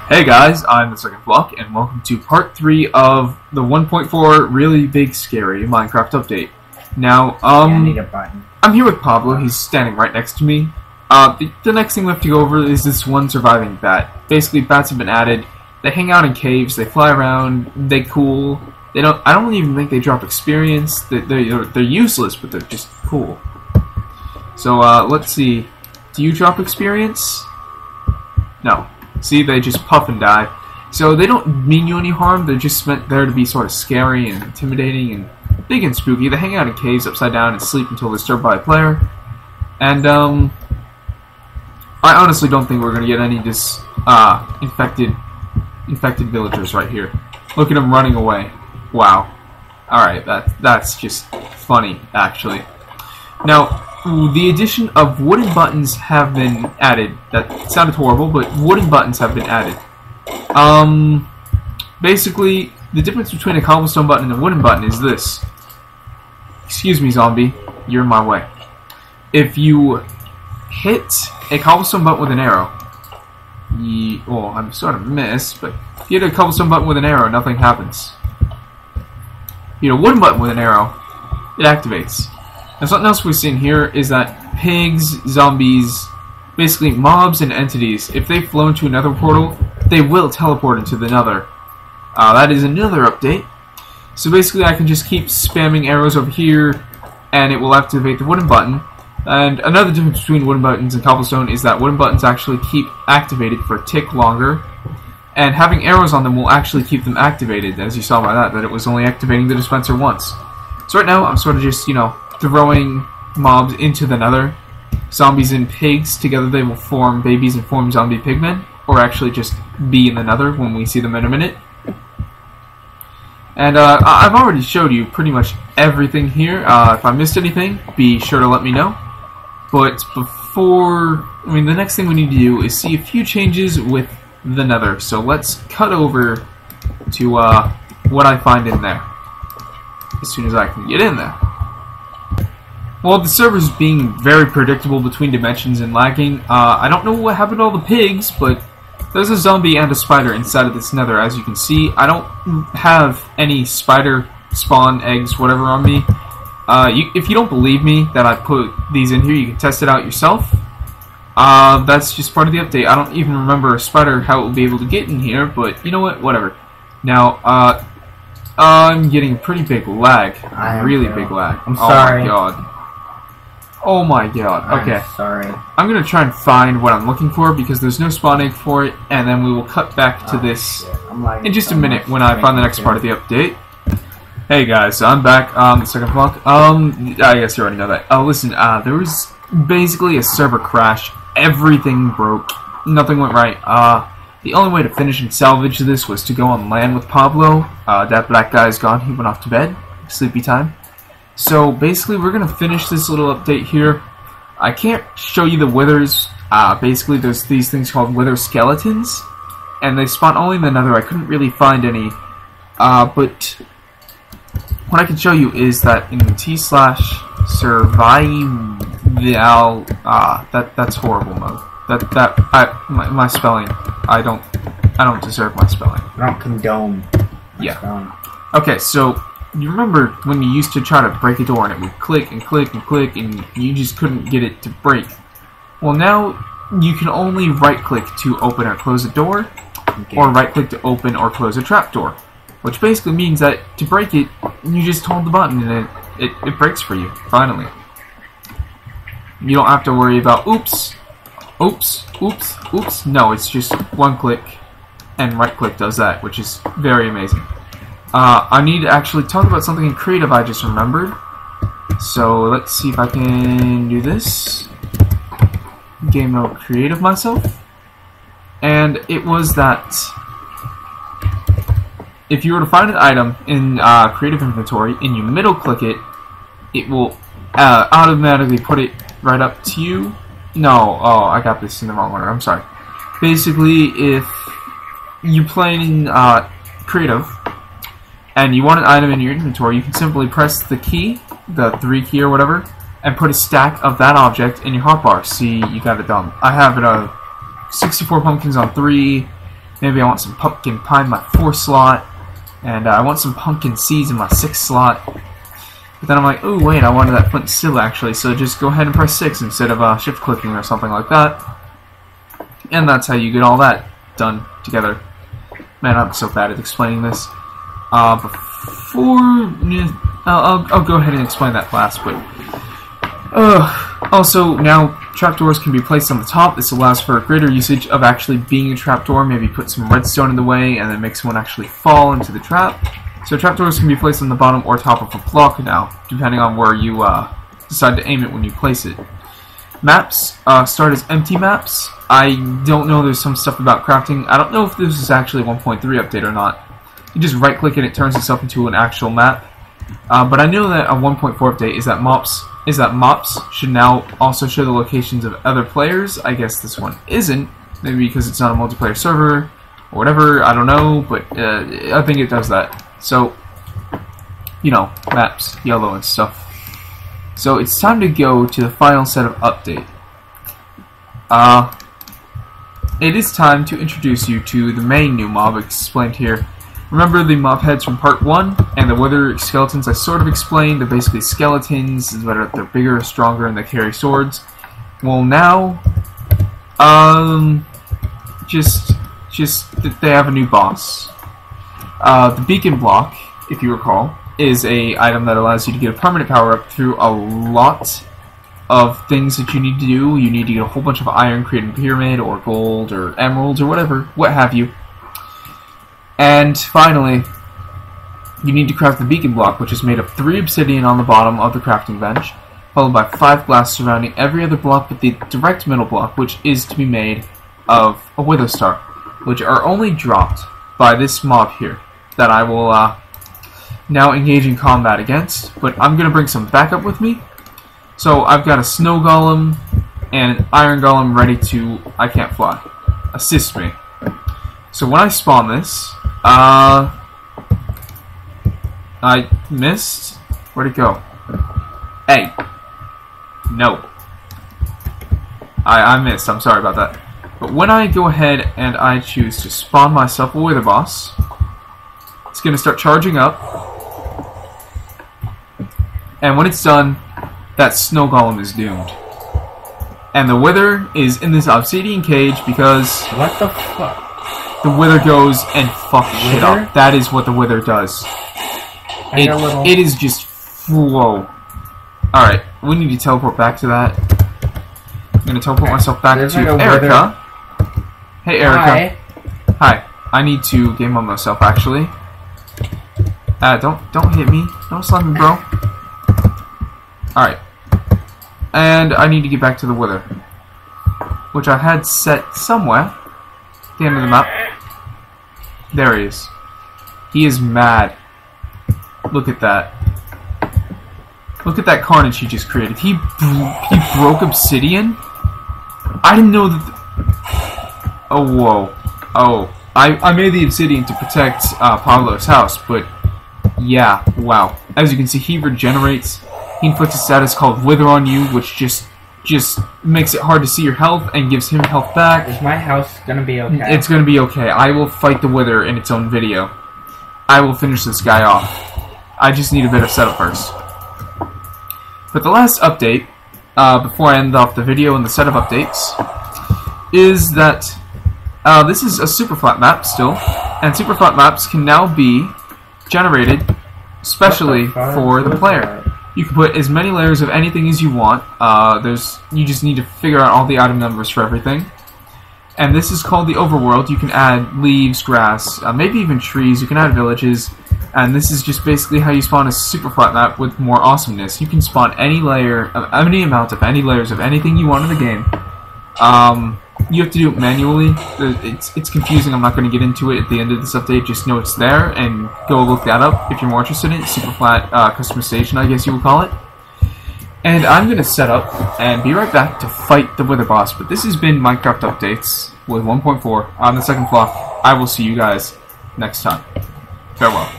Hey guys, I'm TheSecondFlock, and welcome to part 3 of the 1.4 really big scary Minecraft update. Now, I need a button. I'm here with Pablo. He's standing right next to me. The next thing we have to go over is this one surviving bat. Basically, bats have been added. They hang out in caves. They fly around. They cool. They don't. I don't even think they drop experience. They're useless, but they're just cool. So let's see. Do you drop experience? No. See, they just puff and die. So they don't mean you any harm. They're just meant there to be sort of scary and intimidating and big and spooky. They hang out in caves upside down and sleep until disturbed by a player. And I honestly don't think we're gonna get any infected villagers right here. Look at them running away. Wow. All right, that's just funny, actually. Now, the addition of wooden buttons have been added. That sounded horrible, but wooden buttons have been added. Basically, the difference between a cobblestone button and a wooden button is this. Excuse me, zombie. You're in my way. If you hit a cobblestone button with an arrow, well, I'm sort of missed, but if you hit a cobblestone button with an arrow, nothing happens. You hit a wooden button with an arrow, it activates. Now, something else we've seen here is that pigs, zombies, basically mobs and entities, if they flow into another portal, they will teleport into the nether. That is another update. So basically I can just keep spamming arrows over here, and it will activate the wooden button. And another difference between wooden buttons and cobblestone is that wooden buttons actually keep activated for a tick longer, and having arrows on them will actually keep them activated, as you saw by that it was only activating the dispenser once. So right now I'm sort of just, throwing mobs into the nether. Zombies and pigs, together they will form babies and form zombie pigmen, or actually just be in the nether when we see them in a minute. And I've already showed you pretty much everything here. If I missed anything, be sure to let me know. But the next thing we need to do is see a few changes with the nether. So let's cut over to what I find in there as soon as I can get in there. Well, the server's being very predictable between dimensions and lagging. I don't know what happened to all the pigs, but there's a zombie and a spider inside of this nether, as you can see. I don't have any spider spawn eggs, whatever, on me. If you don't believe me that I put these in here, you can test it out yourself. That's just part of the update. I don't even remember a spider, how it will be able to get in here, but you know what? Whatever. Now, I'm getting a pretty big lag. Really big lag. I'm sorry. Oh my god. Oh my god. Okay. I'm sorry. I'm gonna try and find what I'm looking for because there's no spawn egg for it, and then we will cut back to this in just a minute when I find the next part of the update. Hey guys, so I'm back. TheSecondFlock. I guess you already know that. Listen, there was basically a server crash. Everything broke. Nothing went right. The only way to finish and salvage this was to go on land with Pablo. That black guy is gone. He went off to bed. Sleepy time. So basically we're going to finish this little update here. I can't show you the withers. Basically there's these things called wither skeletons, and they spawn only in the nether. I couldn't really find any. But what I can show you is that in t/survival, that's horrible mode. My spelling, I don't deserve my spelling. I don't condone. Yeah. Spelling. Okay, so you remember when you used to try to break a door and it would click and click and click and you just couldn't get it to break? Well, now you can only right-click to open or close a door, or right-click to open or close a trapdoor, which basically means that to break it, you just hold the button and it breaks for you, finally. You don't have to worry about oops. No, it's just one click, and right-click does that, which is very amazing. I need to actually talk about something in creative I just remembered. So let's see if I can do this. Game mode creative myself. And it was that if you were to find an item in creative inventory and you middle click it, it will automatically put it right up to you. No, oh, I got this in the wrong order. I'm sorry. Basically, if you play in creative and you want an item in your inventory, you can simply press the key, the 3 key or whatever, and put a stack of that object in your hotbar. See, you got it done. I have it 64 pumpkins on 3, Maybe I want some pumpkin pie in my 4th slot, and I want some pumpkin seeds in my 6th slot. But then I'm like, oh wait, I wanted that flint still actually, so just go ahead and press 6 instead of shift clicking or something like that. And that's how you get all that done together. Man, I'm so bad at explaining this. I'll go ahead and explain that last, but also now trapdoors can be placed on the top. This allows for greater usage of actually being a trapdoor. Maybe put some redstone in the way and then make someone actually fall into the trap. So trapdoors can be placed on the bottom or top of a block now, depending on where you decide to aim it when you place it. Maps start as empty maps. I don't know, there's some stuff about crafting. I don't know if this is actually a 1.3 update or not. You just right click and it turns itself into an actual map. But I know that a 1.4 update is that mops should now also show the locations of other players. I guess this one isn't, maybe because it's not a multiplayer server or whatever, I don't know, but I think it does that. So, you know, maps, yellow and stuff. So it's time to go to the final set of update. It is time to introduce you to the main new mob explained here. Remember the mob heads from part 1 and the wither skeletons I sort of explained? They're basically skeletons, but they're bigger, stronger, and they carry swords. Well now, they have a new boss. The beacon block, if you recall, is a item that allows you to get a permanent power-up through a lot of things that you need to do. You need to get a whole bunch of iron, create a pyramid, or gold, or emeralds, or whatever, what have you. And finally, you need to craft the beacon block, which is made of 3 obsidian on the bottom of the crafting bench, followed by 5 glass surrounding every other block but the direct middle block, which is to be made of a wither star, which are only dropped by this mob here, that I will now engage in combat against, but I'm going to bring some backup with me. So I've got a snow golem and an iron golem ready to, I can't fly, assist me. So when I spawn this, I missed. Where'd it go? Hey. No. I missed. I'm sorry about that. But when I go ahead and I choose to spawn myself a wither boss, it's going to start charging up. And when it's done, that snow golem is doomed. And the wither is in this obsidian cage because... What the fuck? The wither goes and fucks shit up. That is what the wither does. It is just... Whoa. Alright, we need to teleport back to that. I'm going to teleport myself back to Erica. Hey, Erica. Hi. I need to game on myself, actually. Don't hit me. Don't slap me, bro. Alright. And I need to get back to the wither, which I had set somewhere at the end of the map. There he is. He is mad. Look at that. Look at that carnage he just created. He broke obsidian? I didn't know that... Oh, whoa. Oh. I made the obsidian to protect Pablo's house, but... Yeah, wow. As you can see, he regenerates. He inflicts a status called Wither on you, which just makes it hard to see your health and gives him health back. Is my house gonna be okay? It's gonna be okay. I will fight the Wither in its own video. I will finish this guy off. I just need a bit of setup first. But the last update, before I end off the video and the setup updates, is that this is a super flat map still, and super flat maps can now be generated specially for the player. You can put as many layers of anything as you want. You just need to figure out all the item numbers for everything. And this is called the overworld. You can add leaves, grass, maybe even trees. You can add villages. And this is just basically how you spawn a super flat map with more awesomeness. You can spawn any layer, any amount of any layers of anything you want in the game. You have to do it manually. It's confusing. I'm not going to get into it at the end of this update. Just know it's there and go look that up if you're more interested in it. Super flat customization, I guess you would call it. And I'm going to set up and be right back to fight the Wither boss. But this has been Minecraft Updates with 1.4 on TheSecondFlock. I will see you guys next time. Farewell.